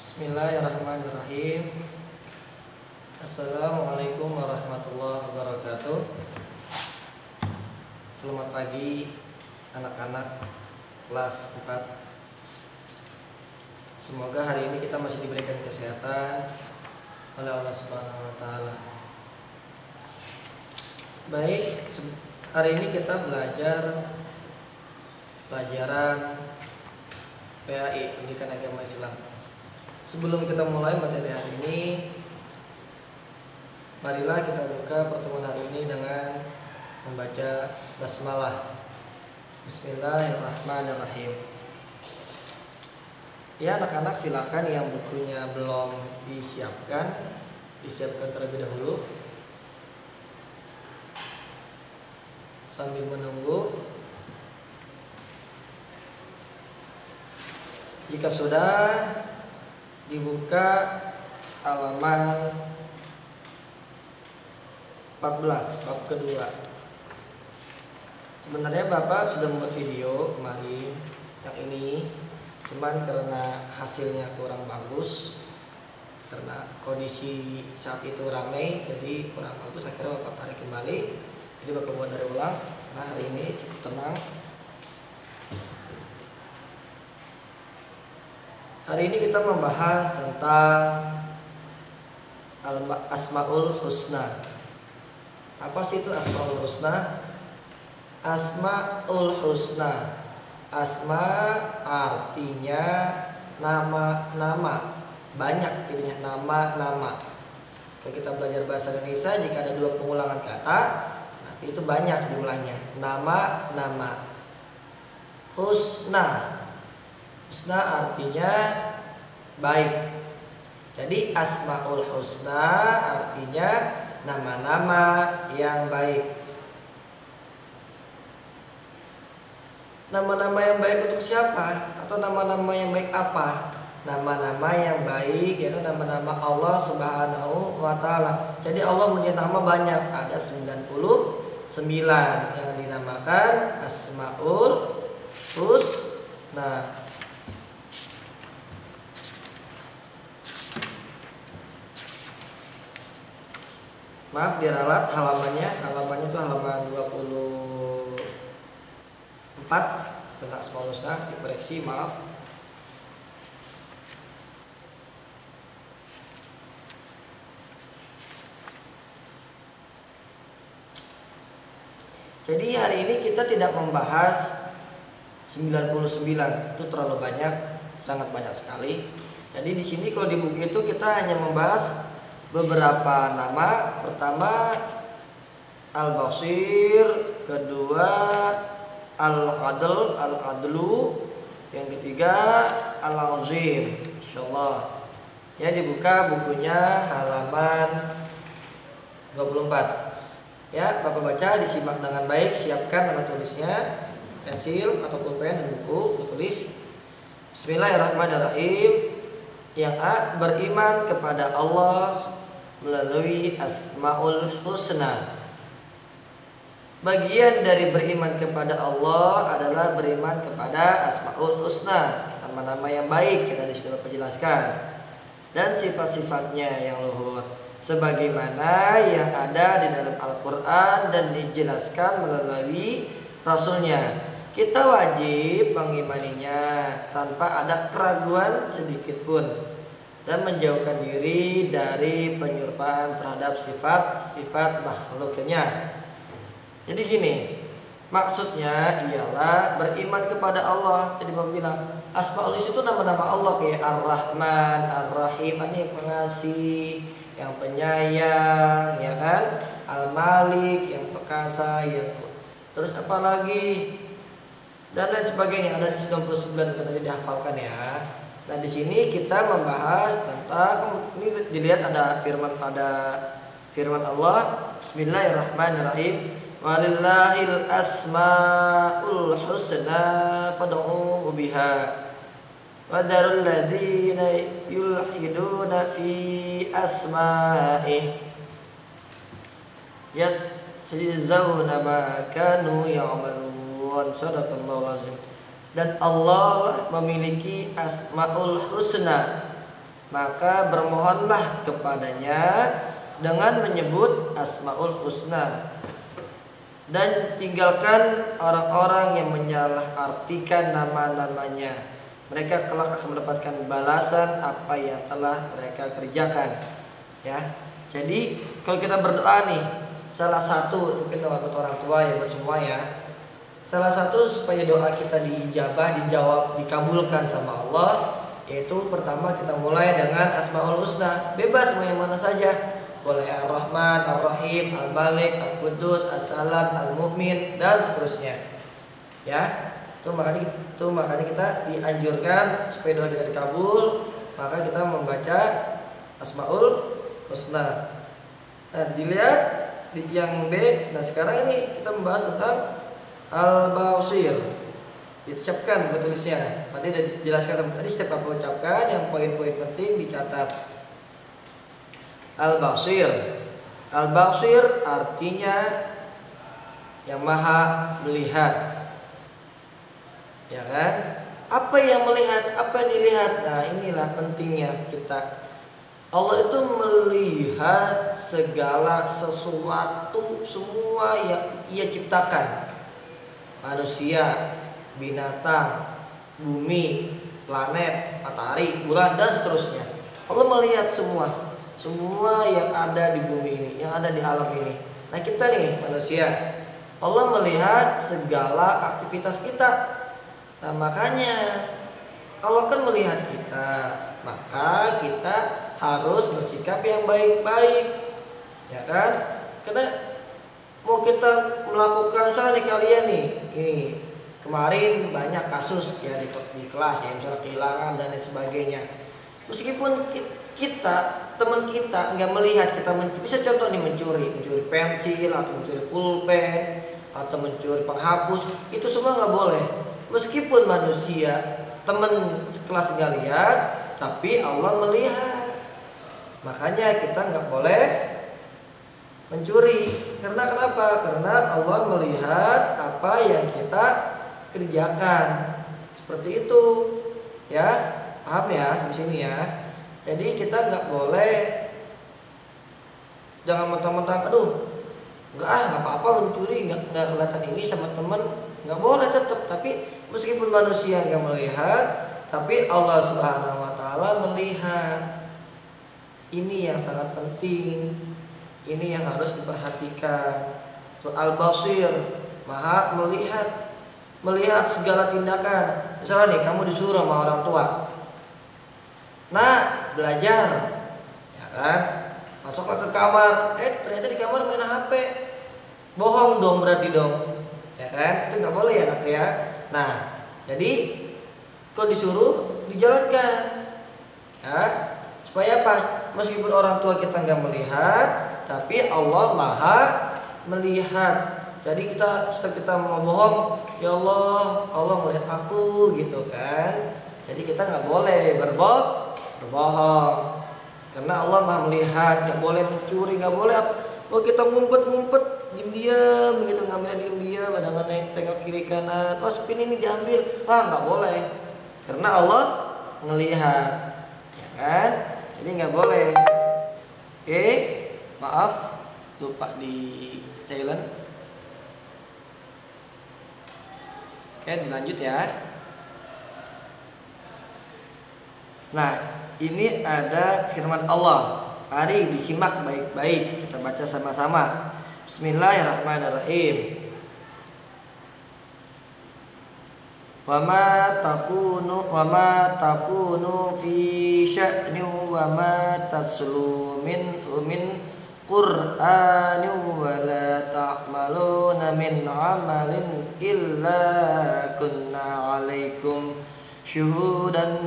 Bismillahirrahmanirrahim. Assalamualaikum warahmatullahi wabarakatuh. Selamat pagi anak-anak kelas 4. Semoga hari ini kita masih diberikan kesehatan oleh Allah Subhanahu wa taala. Baik, hari ini kita belajar pelajaran PAI, Pendidikan Agama Islam. Sebelum kita mulai materi hari ini, marilah kita buka pertemuan hari ini dengan membaca basmalah. Bismillahirrahmanirrahim. Ya anak-anak, silakan yang bukunya belum disiapkan terlebih dahulu. Sambil menunggu, jika sudah dibuka halaman 14 bab kedua. Sebenarnya Bapak sudah membuat video kemarin yang ini, cuman karena hasilnya kurang bagus, karena kondisi saat itu ramai jadi kurang bagus, akhirnya Bapak tarik kembali. Jadi Bapak buat dari ulang karena hari ini cukup tenang. Hari ini kita membahas tentang Asmaul Husna. Apa sih itu Asmaul Husna? Asmaul Husna, asma artinya nama-nama, banyak jadinya nama-nama. Kalau kita belajar bahasa Indonesia, jika ada 2 pengulangan kata, nanti itu banyak jumlahnya, nama-nama. Husna, husna artinya baik. Jadi Asmaul Husna artinya nama-nama yang baik. Nama-nama yang baik untuk siapa? Atau nama-nama yang baik apa? Nama-nama yang baik yaitu nama-nama Allah Subhanahu wa taala. Jadi Allah punya nama banyak, ada 99 yang dinamakan Asmaul Husna. Maaf diralat halamannya itu halaman 24 tentang Asmaul Husna, dikoreksi, maaf. Jadi hari ini kita tidak membahas 99, itu terlalu banyak, sangat banyak sekali. Jadi di sini kalau di buku itu kita hanya membahas beberapa nama. Pertama Al-Basir, kedua Al-Adlu, yang ketiga Al-Azim. Insyaallah ya, dibuka bukunya halaman 24. Ya, Bapak baca, disimak dengan baik, siapkan alat tulisnya, pensil ataupun pen dan buku tulis. Bismillahirrahmanirrahim. Yang A, beriman kepada Allah melalui Asmaul Husna. Bagian dari beriman kepada Allah adalah beriman kepada Asmaul Husna, nama-nama yang baik yang tadi sudah Bapak jelaskan, dan sifat-sifatnya yang luhur, sebagaimana yang ada di dalam Al-Quran dan dijelaskan melalui Rasulnya. Kita wajib mengimaninya tanpa ada keraguan sedikit pun, dan menjauhkan diri dari penyerupaan terhadap sifat-sifat makhluknya. Jadi gini, maksudnya ialah beriman kepada Allah. Jadi Bapak bilang Asmaul Husna itu nama-nama Allah, kayak Ar-Rahman, Ar-Rahim, ini yang pengasih, yang penyayang, ya kan? Al-Malik, yang perkasa, yang terus apa lagi? Dan lain sebagainya, ada di 99 itu tadi dihafalkan ya. Nah di sini kita membahas tentang, ini dilihat ada firman Allah, Bismillahirrahmanirrahim. Walillahil asmaul husna fad'uhu biha wa dzarul ladzina yulhiduna fi asma'i yajzauna ma kanu ya'malun. Shadaqallahul azim. Dan Allah memiliki Asmaul Husna, maka bermohonlah kepadanya dengan menyebut Asmaul Husna, dan tinggalkan orang-orang yang menyalahartikan nama-namanya. Mereka kelak akan mendapatkan balasan apa yang telah mereka kerjakan. Ya, jadi kalau kita berdoa nih, salah satu mungkin doa buat orang tua ya, buat semua ya. Salah satu supaya doa kita diijabah, dijawab, dikabulkan sama Allah, yaitu pertama kita mulai dengan Asmaul Husna. Bebas mau yang mana saja. Boleh Ar-Rahman, Ar-Rahim, Al-Malik, Al-Quddus, As-Salam, Al-Mu'min, dan seterusnya. Ya, itu makanya kita dianjurkan supaya doa kita dikabul, maka kita membaca Asmaul Husna. Nah, dilihat di yang B. Nah, sekarang ini kita membahas tentang Al-Basir. Disiapkan buku tulisnya. Tadi sudah dijelaskan tadi setiap apa ucapkan, yang poin-poin penting dicatat. Al-Basir. Al-Basir artinya yang maha melihat. Ya kan? Apa yang melihat, apa yang dilihat. Nah, inilah pentingnya kita. Allah itu melihat segala sesuatu, semua yang Ia ciptakan. Manusia, binatang, bumi, planet, matahari, bulan, dan seterusnya. Allah melihat semua yang ada di bumi ini, yang ada di alam ini. Nah, kita nih manusia, Allah melihat segala aktivitas kita. Nah, makanya Allah kan melihat kita, maka kita harus bersikap yang baik-baik, ya kan? Karena mau kita melakukan, misalnya di kalian nih, ini kemarin banyak kasus ya di kelas ya, misalnya kehilangan dan lain sebagainya. Meskipun kita, teman kita nggak melihat kita bisa contoh nih mencuri pensil atau mencuri pulpen atau mencuri penghapus, itu semua nggak boleh. Meskipun manusia, teman sekelas nggak lihat, tapi Allah melihat. Makanya kita nggak boleh mencuri. Karena kenapa? Karena Allah melihat apa yang kita kerjakan. Seperti itu, ya, paham ya sampai sini ya. Jadi kita nggak boleh, jangan mentang-mentang, aduh, nggak apa-apa mencuri, nggak kelihatan ini sama teman, nggak boleh tetap. Tapi meskipun manusia nggak melihat, tapi Allah Subhanahu Wa Taala melihat. Ini yang sangat penting. Ini yang harus diperhatikan. Al-Basir, maha melihat segala tindakan. Misalnya nih, kamu disuruh sama orang tua, nah, belajar, ya kan? Masuklah ke kamar, ternyata di kamar main HP. Bohong dong berarti dong, ya kan? Itu nggak boleh ya, nak ya. Nah, jadi kalau disuruh dijalankan, ya, supaya pas. Meskipun orang tua kita nggak melihat, tapi Allah maha melihat. Jadi setiap kita mau bohong, ya Allah melihat aku gitu kan. Jadi kita nggak boleh berbohong, karena Allah maha melihat. Nggak boleh mencuri, nggak boleh. Kita ngumpet diam-diam gitu, ngambil diam-diam, kadang tengok kiri kanan, spin ini diambil, nggak boleh, karena Allah ngelihat, ya kan. Jadi nggak boleh. Maaf, lupa di silent. Dilanjut ya. Nah, ini ada firman Allah. Mari disimak baik-baik, kita baca sama-sama. Bismillahirrahmanirrahim. Wa ma takunu fi sya'ni wa ma taslu min qur'ani wa la ta'maluna min 'amalin illa kunna 'alaikum syuhudan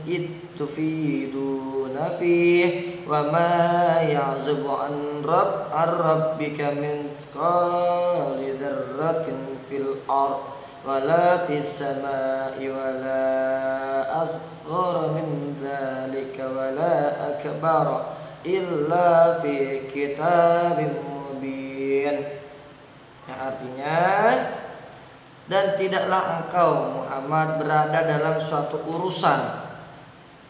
ittufiduna fihi wa ma ya'zubu an rabbika min mithqali dzarratin fil ardh wala fis samaa'i wala asghara min dzalika wala akbara illa fi kitabim mubin. Yang artinya, dan tidaklah engkau Muhammad berada dalam suatu urusan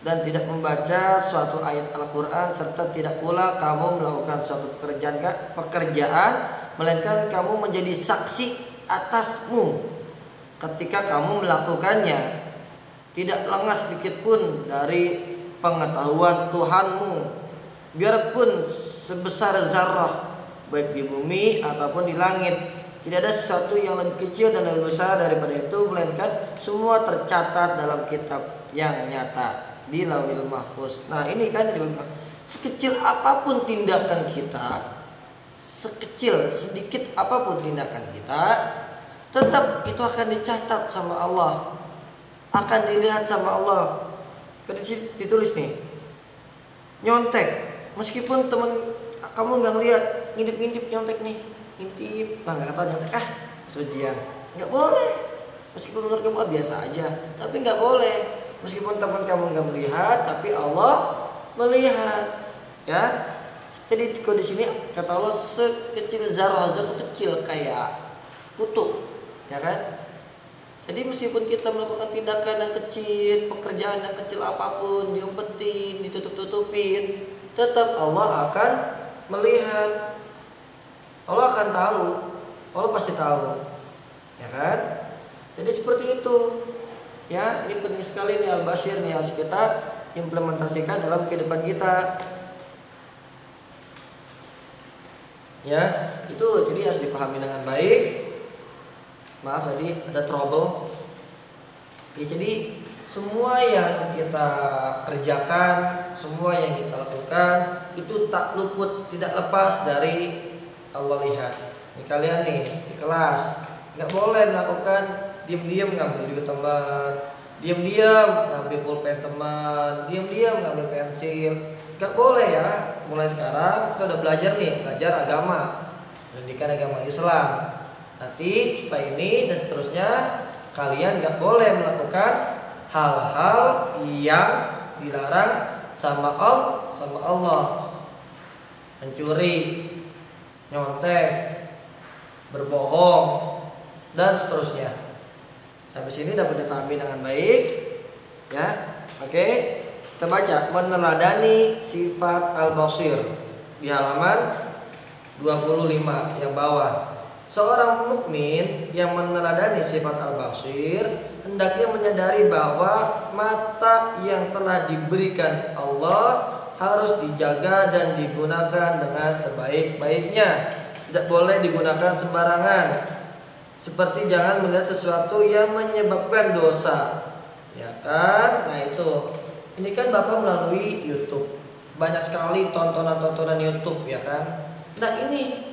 dan tidak membaca suatu ayat Al-Quran, serta tidak pula kamu melakukan suatu pekerjaan melainkan kamu menjadi saksi atasmu ketika kamu melakukannya, tidak lengah sedikit pun dari pengetahuan Tuhanmu, biarpun sebesar zarrah baik di bumi ataupun di langit. Tidak ada sesuatu yang lebih kecil dan lebih besar daripada itu, melainkan semua tercatat dalam kitab yang nyata di Lauhil Mahfuz. Nah ini kan dibilang, sekecil apapun tindakan kita, sekecil sedikit apapun tindakan kita, tetap itu akan dicatat sama Allah, akan dilihat sama Allah. Kan ditulis nih, nyontek, meskipun temen kamu nggak ngeliat, ngintip-ngintip nyontek nih, ngintip, nggak kata nyontek, ujian, nggak boleh. Meskipun menurut kamu biasa aja, tapi nggak boleh. Meskipun teman kamu nggak melihat, tapi Allah melihat. Ya, jadi di sini kata Allah sekecil zarah, zarah kecil kayak kutu, ya kan? Jadi meskipun kita melakukan tindakan yang kecil, pekerjaan yang kecil apapun, diumpetin, ditutup-tutupin, tetap Allah akan melihat. Allah akan tahu, Allah pasti tahu, ya kan? Jadi seperti itu. Ya, ini penting sekali nih Al-Bashir nih, harus kita implementasikan dalam kehidupan kita. Ya, itu jadi harus dipahami dengan baik. Maaf tadi ada trouble. Ya, jadi semua yang kita kerjakan, semua yang kita lakukan itu tak luput, tidak lepas dari Allah lihat. Ini kalian nih di kelas nggak boleh melakukan diam-diam ngambil duit teman, diam-diam ngambil pulpen teman, diam-diam ngambil pensil. Nggak boleh ya. Mulai sekarang kita udah belajar nih, belajar agama, pendidikan agama Islam. Nanti setelah ini dan seterusnya kalian nggak boleh melakukan hal-hal yang dilarang sama Allah. Mencuri, nyontek, berbohong, dan seterusnya. Sampai sini dapat dipahami dengan baik, ya. Oke, kita baca meneladani sifat Al-Basir di halaman 25 yang bawah. Seorang mukmin yang meneladani sifat Al-Basir hendaknya menyadari bahwa mata yang telah diberikan Allah harus dijaga dan digunakan dengan sebaik-baiknya. Tidak boleh digunakan sembarangan. Seperti jangan melihat sesuatu yang menyebabkan dosa, ya kan? Nah itu, ini kan Bapak melalui YouTube, banyak sekali tontonan-tontonan YouTube, ya kan? Nah ini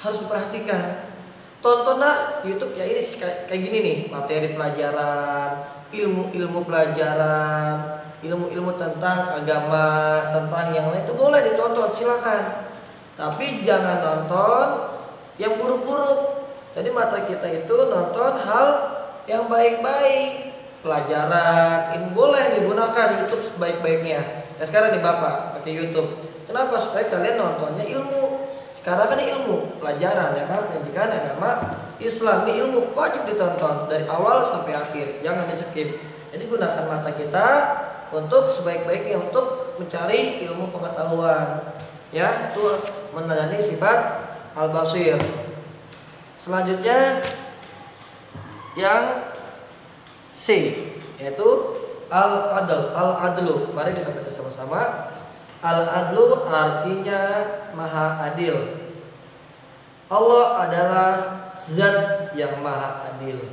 harus diperhatikan. Tontonan YouTube ya ini kayak gini nih, materi pelajaran, ilmu-ilmu pelajaran, ilmu-ilmu tentang agama, tentang yang lain itu boleh ditonton, silakan. Tapi jangan nonton yang buruk-buruk. Jadi mata kita itu nonton hal yang baik-baik, pelajaran, ini boleh digunakan YouTube sebaik-baiknya. Nah sekarang nih Bapak pakai YouTube, kenapa? Supaya kalian nontonnya ilmu. Sekarang kan ilmu, pelajaran, ya kan, pendidikan agama Islam, ini ilmu wajib ditonton dari awal sampai akhir, jangan di skip. Jadi gunakan mata kita untuk sebaik-baiknya, untuk mencari ilmu pengetahuan. Ya, itu meneladani sifat Al-Basir. Selanjutnya yang C, yaitu Al-Adlu. Mari kita baca sama-sama. Al-Adlu artinya maha adil. Allah adalah zat yang maha adil,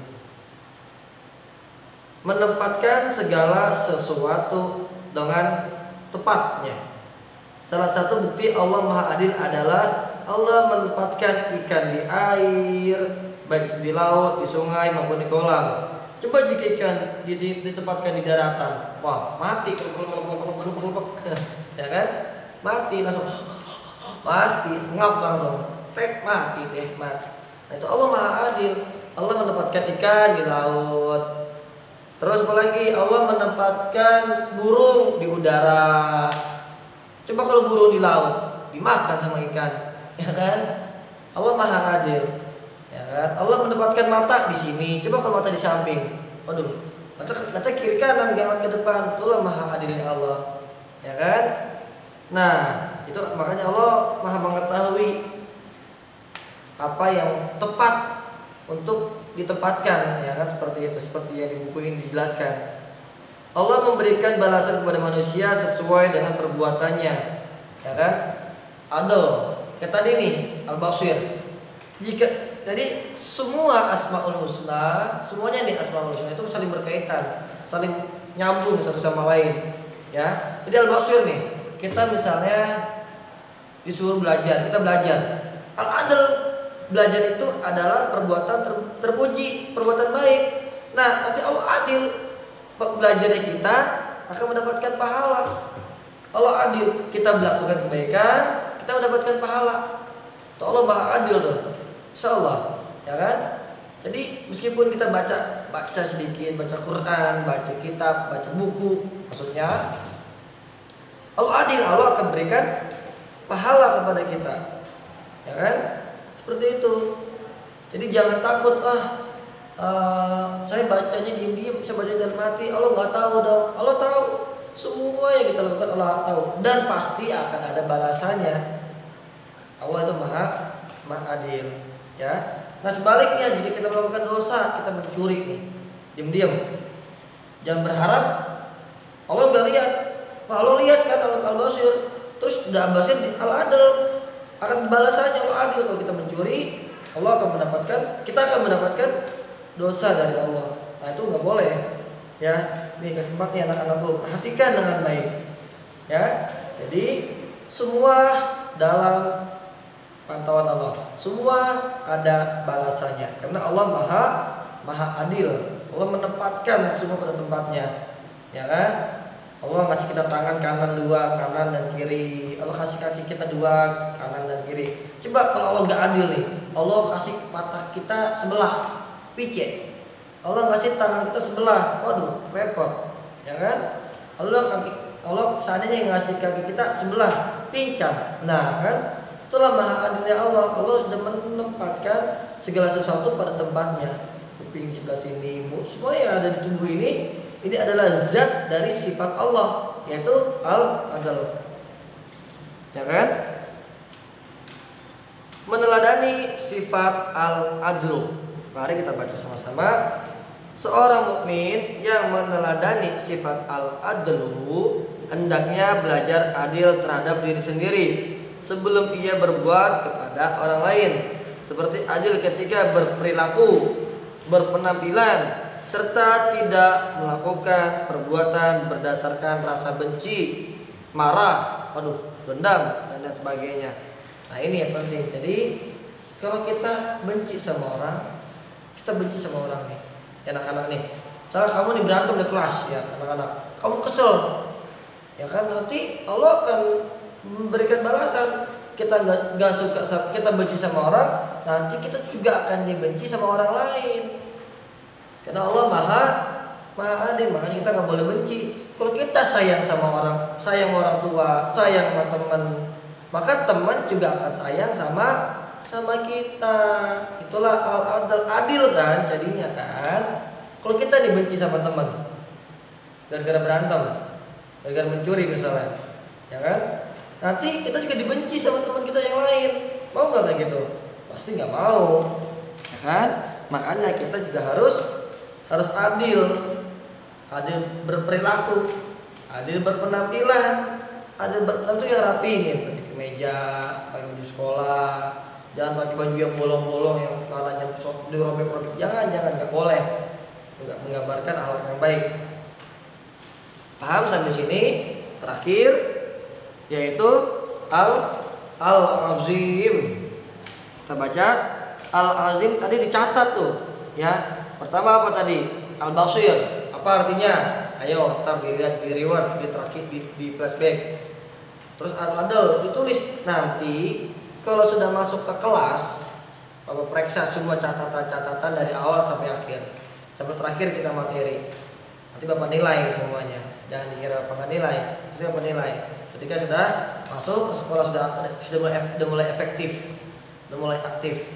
menempatkan segala sesuatu dengan tepatnya. Salah satu bukti Allah maha adil adalah Allah menempatkan ikan di air, baik di laut, di sungai maupun di kolam. Coba jika ikan ditempatkan di daratan, wah mati, ya kan? Mati langsung, mati, ngap langsung, mati deh, mati. Nah itu Allah maha adil. Allah menempatkan ikan di laut. Terus apalagi Allah menempatkan burung di udara. Coba kalau burung di laut dimakan sama ikan, ya kan? Allah maha adil, ya kan? Allah menempatkan mata di sini. Coba kalau mata di samping, waduh, Kata kiri kanan, jangan ke depan. Itulah maha adilnya Allah, ya kan? Nah, itu makanya Allah maha mengetahui apa yang tepat untuk ditempatkan, ya kan? Seperti itu, seperti yang di buku ini dijelaskan. Allah memberikan balasan kepada manusia sesuai dengan perbuatannya, ya kan? Adil. Kayak tadi nih, Al-Basir. Jadi semua Asmaul Husna, semuanya nih Asmaul Husna itu saling berkaitan, saling nyambung satu sama lain, ya. Jadi Al-Basir nih, kita misalnya disuruh belajar, kita belajar. Al-Adil, belajar itu adalah perbuatan terpuji, perbuatan baik. Nah, nanti Allah adil, belajarnya kita akan mendapatkan pahala. Allah adil, kita melakukan kebaikan, kita mendapatkan pahala. Tuh Allah maha adil dong, insyaallah, ya kan? Jadi meskipun kita baca sedikit, baca Quran, baca kitab, baca buku, maksudnya Allah adil, Allah akan berikan pahala kepada kita, ya kan? Seperti itu. Jadi jangan takut, saya bacanya diam-diam, saya baca dalam hati. Allah nggak tahu dong. Allah tahu semua yang kita lakukan, Allah tahu, dan pasti akan ada balasannya. Allah itu maha adil, ya. Nah sebaliknya, jika kita melakukan dosa, kita mencuri nih, diam-diam, jangan berharap Allah nggak lihat. Allah lihat kan, Al-Basir. Terus Al-Basir Al-Adil, akan balasannya Allah adil. Kalau kita mencuri, Allah akan mendapatkan, kita akan mendapatkan dosa dari Allah. Nah itu nggak boleh, ya. Ini kesempatan anak-anakku, perhatikan dengan baik, ya. Jadi semua dalam pantauan Allah, semua ada balasannya, karena Allah maha adil. Allah menempatkan semua pada tempatnya, ya kan? Allah kasih kita tangan kanan dua, kanan dan kiri. Allah kasih kaki kita dua, kanan dan kiri. Coba kalau Allah nggak adil nih, Allah kasih mata kita sebelah, pice. Allah kasih tangan kita sebelah, waduh, repot, ya kan? Allah seandainya ngasih kaki kita sebelah, pincang. Nah kan, itulah maha adilnya Allah. Allah sudah menempatkan segala sesuatu pada tempatnya. Kuping sebelah sini, semua yang ada di tubuh ini adalah zat dari sifat Allah, yaitu Al-Adl, ya kan? Meneladani sifat Al-Adlu. Mari kita baca sama-sama. Seorang mukmin yang meneladani sifat Al-Adlu hendaknya belajar adil terhadap diri sendiri sebelum ia berbuat kepada orang lain, seperti adil ketika berperilaku, berpenampilan, serta tidak melakukan perbuatan berdasarkan rasa benci, marah, dendam, dan sebagainya. Nah ini yang penting. Jadi kalau kita benci sama orang, kita benci sama orang nih, anak-anak nih. Misalnya kamu nih berantem di kelas, ya anak-anak, kamu kesel, ya kan? Nanti Allah akan memberikan balasan. Kita nggak suka, kita benci sama orang, nanti kita juga akan dibenci sama orang lain. Karena Allah maha adil, makanya kita nggak boleh benci. Kalau kita sayang sama orang, sayang orang tua, sayang sama teman, maka teman juga akan sayang sama kita. Itulah Al-Adl, adil kan jadinya kan. Kalau kita dibenci sama teman gara-gara berantem, gara-gara mencuri misalnya, ya kan? Nanti kita juga dibenci sama teman kita yang lain. Mau nggak kayak gitu? Pasti nggak mau, ya kan? Makanya kita juga harus adil berperilaku, adil berpenampilan. Adil berpenampilan itu yang rapi nih, pakai kemeja, pakai baju sekolah, jangan pakai baju yang bolong-bolong yang warnanya dirobek-robek. Jangan, nggak boleh, nggak menggambarkan akhlak yang baik. Paham sampai sini? Terakhir yaitu Al-Azim. Kita baca Al-Azim tadi dicatat tuh, ya. Pertama apa tadi? Al-Basir. Apa artinya? Ayo, kita lihat di reward, di terakhir di flashback. Terus Al-Adl ditulis. Nanti kalau sudah masuk ke kelas, Bapak periksa semua catatan-catatan dari awal sampai akhir. Sampai terakhir kita materi. Nanti Bapak nilai semuanya. Jangan dikira Bapak nggak nilai. Nanti Bapak nilai. Ketika sudah masuk ke sekolah, sudah mulai efektif, sudah mulai aktif.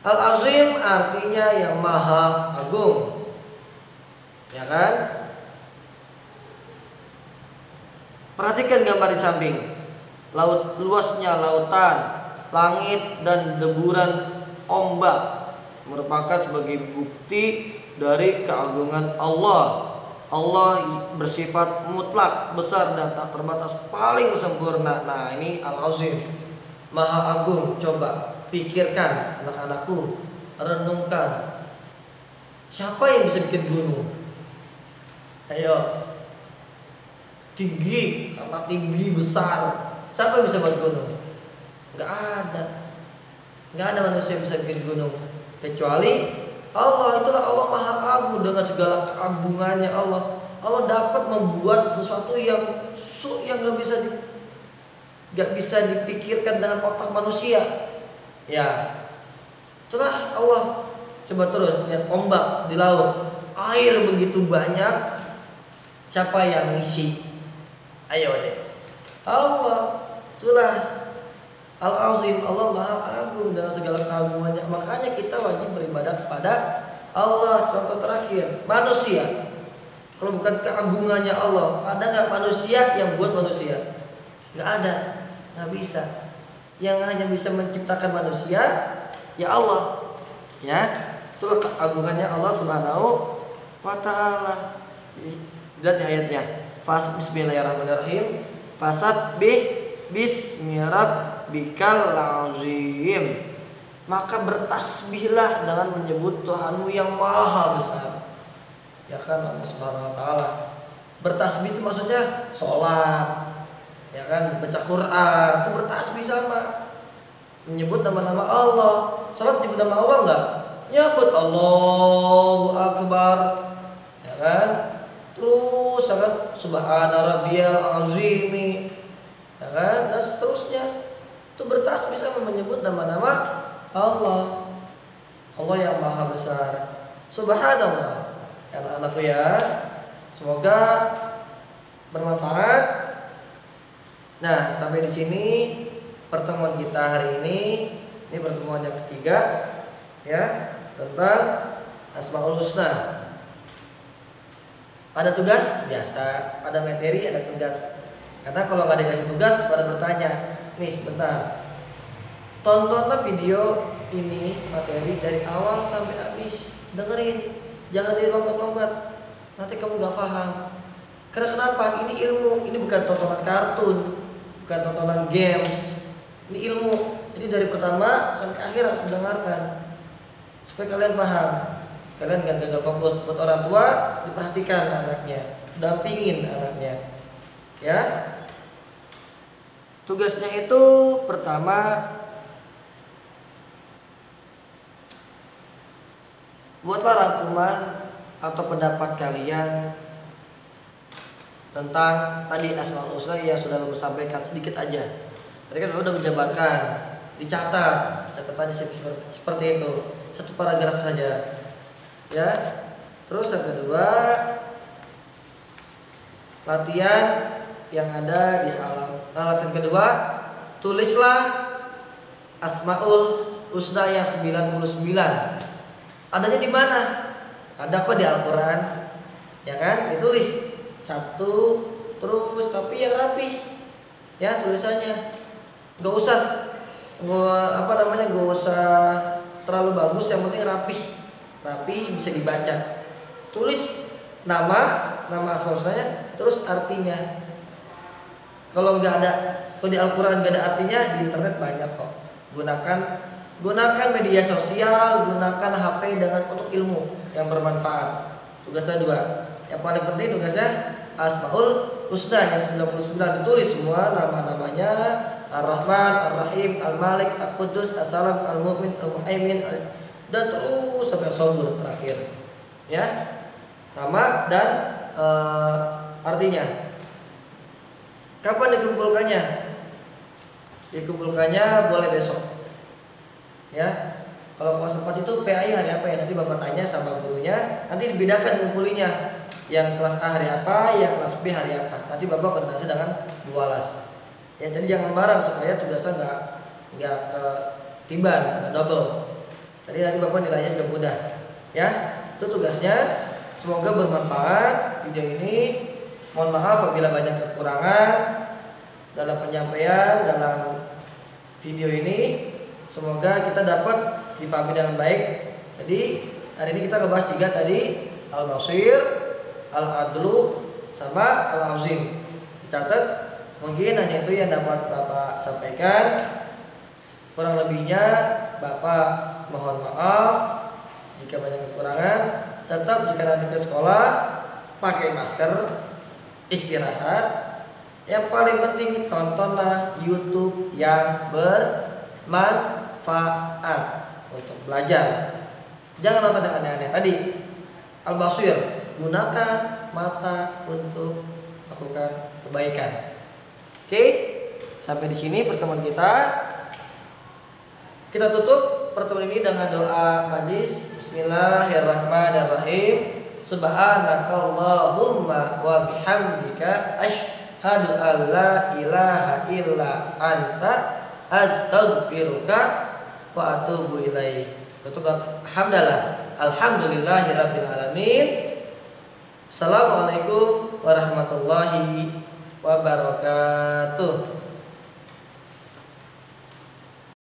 Al-Azim artinya yang maha agung. Ya kan? Perhatikan gambar di samping. Luasnya lautan, langit dan deburan ombak merupakan sebagai bukti dari keagungan Allah. Allah bersifat mutlak, besar dan tak terbatas, paling sempurna. Nah, ini Al-Azim, Maha Agung. Coba pikirkan anak-anakku, renungkan. Siapa yang bisa bikin gunung? Ayo. Tinggi, karena tinggi besar. Siapa yang bisa buat gunung? Nggak ada. Nggak ada manusia yang bisa bikin gunung kecuali Allah. Itulah Allah Maha Agung dengan segala keagungannya Allah. Allah dapat membuat sesuatu yang nggak bisa dipikirkan dengan otak manusia. Ya, itulah Allah. Coba terus lihat ombak di laut, air begitu banyak. Siapa yang ngisi? Ayo deh, Allah. Itulah Al-Azim, Allah Maha Agung dengan segala keagungannya. Makanya kita wajib beribadah kepada Allah. Contoh terakhir, manusia. Kalau bukan keagungannya Allah, ada nggak manusia yang buat manusia? Nggak ada, nggak bisa. Yang hanya bisa menciptakan manusia, ya Allah. Ya, itulah keagungannya Allah Subhanahu wa Ta'ala. Lihat ayatnya. Bismillahirrahmanirrahim. Fasabbih bismi rabbikal azim. Maka bertasbihlah dengan menyebut Tuhanmu yang maha besar. Ya kan, Allah Subhanahu wa Ta'ala. Bertasbih itu maksudnya sholat, ya kan, baca Quran, itu bertasbih sama menyebut nama-nama Allah. Sholat nyebut nama Allah enggak? Nyebut Allahu Akbar, ya kan. Terus ya kan, Subhana rabbiyal azimi, ya kan, dan seterusnya. Itu bertasbih sama menyebut nama-nama Allah. Allah yang maha besar. Subhanallah. Anak-anakku ya, semoga bermanfaat. Nah, sampai di sini pertemuan kita hari ini. Ini pertemuan yang ketiga, ya, tentang Asmaul Husna. Ada tugas biasa, ada materi, ada tugas. Karena kalau nggak dikasih tugas, pada bertanya, nih sebentar, tontonlah video ini materi dari awal sampai habis, dengerin, jangan dilompat-lompat, nanti kamu nggak paham. Karena kenapa? Ini ilmu, ini bukan tontonan kartun, bukan tontonan games, ini ilmu. Jadi dari pertama sampai akhir harus mendengarkan supaya kalian paham. Kalian gak gagal fokus. Buat orang tua, diperhatikan anaknya, dampingin anaknya, ya. Tugasnya itu pertama, buatlah rangkuman atau pendapat kalian tentang tadi Asmaul Husna yang sudah Bapak sampaikan sedikit aja. Tadi kan sudah menjabarkan, dicatat, catatannya seperti itu, satu paragraf saja. Ya, terus yang kedua, latihan yang ada di latihan kedua, tulislah Asmaul Husna yang 99. Adanya di mana? Ada kok di Al-Quran, ya kan? Ditulis satu terus, tapi yang rapi, ya tulisannya. Gak usah, gak usah terlalu bagus, yang penting rapi bisa dibaca. Tulis nama Asmaul Husnanya, terus artinya. Kalau nggak ada, kalau di Al-Quran nggak ada artinya, di internet banyak kok. Gunakan media sosial, gunakan HP untuk ilmu yang bermanfaat. Tugasnya 2. Yang paling penting tugasnya Asmaul Husna yang 99, ditulis semua nama-namanya. Ar-Rahman, Ar-Rahim, Al-Malik, Al-Qudus, As-Salam, Al-Mu'min, Al-Muhaimin, dan terus sampai Sabur terakhir. Ya, nama dan artinya. Kapan dikumpulkannya? Dikumpulkannya boleh besok. Ya, kalau kelas 4 itu PAI hari apa ya? Nanti Bapak tanya sama gurunya. Nanti dibedakan ngumpulinya. Yang kelas A hari apa, yang kelas B hari apa. Nanti Bapak koordinasi dengan Bu Walas. Ya, jadi jangan bareng supaya tugasnya nggak ketiban, nggak double. Jadi nanti Bapak nilainya juga mudah. Ya, itu tugasnya. Semoga bermanfaat video ini. Mohon maaf apabila banyak kekurangan dalam penyampaian dalam video ini. Semoga kita dapat difahami dengan baik. Jadi hari ini kita ngebahas 3 tadi, Al-Basir, Al-Adlu, sama Al-Azim. Dicatat, mungkin hanya itu yang dapat Bapak sampaikan. Kurang lebihnya Bapak mohon maaf jika banyak kekurangan. Tetap jika nanti ke sekolah pakai masker, istirahat. Yang paling penting tontonlah YouTube yang bermanfaat untuk belajar. Jangan nonton yang aneh-aneh tadi. Al-Basir, gunakan mata untuk melakukan kebaikan. Oke, sampai di sini pertemuan kita. Kita tutup pertemuan ini dengan doa majlis. Bismillahirrahmanirrahim. Subhanakallahumma wa bihamdika asyhadu an la ilaha illa anta astaghfiruka wa atubu ilaik. Alhamdulillahirabbil alamin. Assalamualaikum warahmatullahi wabarakatuh.